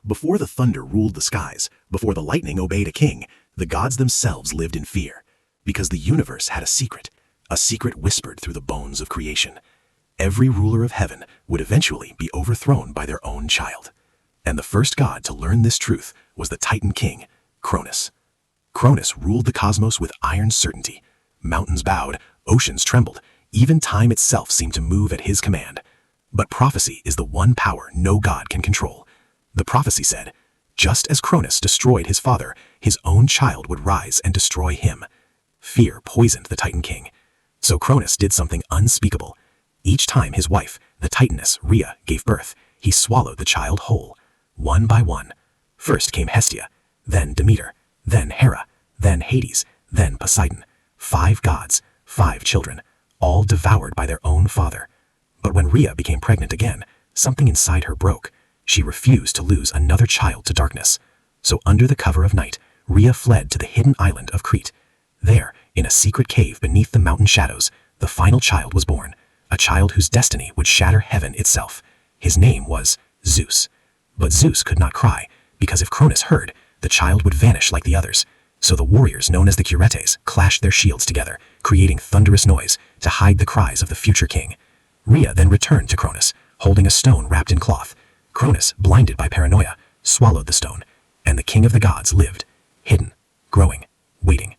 Before the thunder ruled the skies, before the lightning obeyed a king, the gods themselves lived in fear. Because the universe had a secret whispered through the bones of creation. Every ruler of heaven would eventually be overthrown by their own child. And the first god to learn this truth was the Titan king, Cronus. Cronus ruled the cosmos with iron certainty. Mountains bowed, oceans trembled, even time itself seemed to move at his command. But prophecy is the one power no god can control. The prophecy said, just as Cronus destroyed his father, his own child would rise and destroy him. Fear poisoned the Titan king. So Cronus did something unspeakable. Each time his wife, the Titaness Rhea, gave birth, he swallowed the child whole, one by one. First came Hestia, then Demeter, then Hera, then Hades, then Poseidon. 5 gods, 5 children, all devoured by their own father. But when Rhea became pregnant again, something inside her broke. She refused to lose another child to darkness. So under the cover of night, Rhea fled to the hidden island of Crete. There, in a secret cave beneath the mountain shadows, the final child was born, a child whose destiny would shatter heaven itself. His name was Zeus. But Zeus could not cry, because if Cronus heard, the child would vanish like the others. So the warriors known as the Curetes clashed their shields together, creating thunderous noise to hide the cries of the future king. Rhea then returned to Cronus, holding a stone wrapped in cloth. Cronus, blinded by paranoia, swallowed the stone, and the king of the gods lived, hidden, growing, waiting.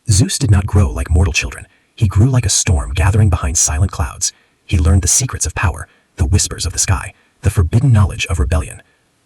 Zeus did not grow like mortal children. He grew like a storm gathering behind silent clouds. He learned the secrets of power, the whispers of the sky, the forbidden knowledge of rebellion.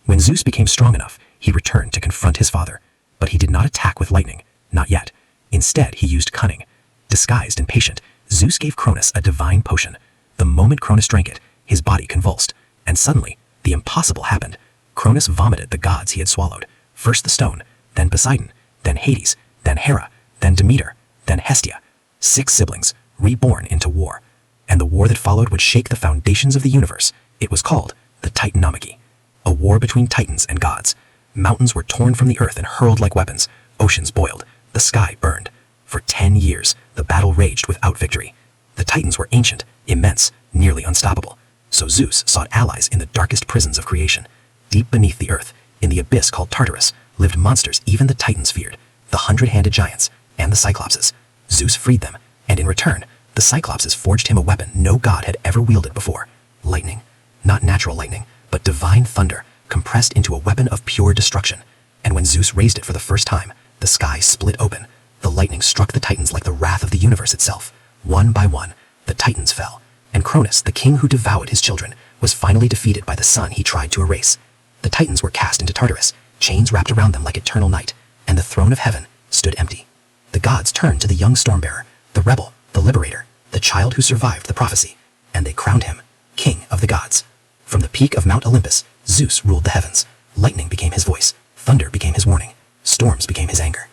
When Zeus became strong enough, he returned to confront his father. But he did not attack with lightning, not yet. Instead, he used cunning. Disguised and patient, Zeus gave Cronus a divine potion. The moment Cronus drank it, his body convulsed, and suddenly, the impossible happened. Cronus vomited the gods he had swallowed. First the stone, then Poseidon, then Hades, then Hera, then Demeter, then Hestia. 6 siblings, reborn into war. And the war that followed would shake the foundations of the universe. It was called the Titanomachy, a war between titans and gods. Mountains were torn from the earth and hurled like weapons. Oceans boiled. The sky burned. For 10 years, the battle raged without victory. The titans were ancient, immense, nearly unstoppable. So Zeus sought allies in the darkest prisons of creation. Deep beneath the earth, in the abyss called Tartarus, lived monsters even the titans feared, the 100-handed giants, and the Cyclopses. Zeus freed them, and in return, the Cyclopses forged him a weapon no god had ever wielded before. Lightning. Not natural lightning, but divine thunder, compressed into a weapon of pure destruction. And when Zeus raised it for the first time, the sky split open. The lightning struck the titans like the wrath of the universe itself. One by one, the titans fell. And Cronus, the king who devoured his children, was finally defeated by the sun he tried to erase. The titans were cast into Tartarus, chains wrapped around them like eternal night, and the throne of heaven stood empty. The gods turned to the young stormbearer, the rebel, the liberator, the child who survived the prophecy, and they crowned him king of the gods. From the peak of Mount Olympus, Zeus ruled the heavens. Lightning became his voice, thunder became his warning, storms became his anger.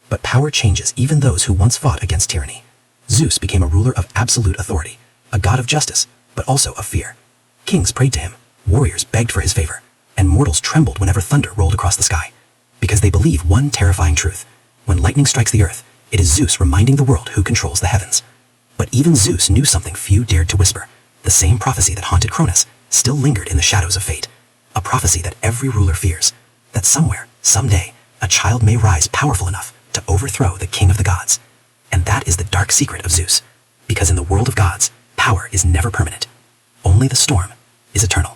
But power changes even those who once fought against tyranny. Zeus became a ruler of absolute authority, a god of justice, but also of fear. Kings prayed to him, warriors begged for his favor, and mortals trembled whenever thunder rolled across the sky. Because they believe one terrifying truth. When lightning strikes the earth, it is Zeus reminding the world who controls the heavens. But even Zeus knew something few dared to whisper. The same prophecy that haunted Cronus still lingered in the shadows of fate. A prophecy that every ruler fears. That somewhere, someday, a child may rise powerful enough to overthrow the king of the gods. And that is the dark secret of Zeus. Because in the world of gods, power is never permanent. Only the storm is eternal.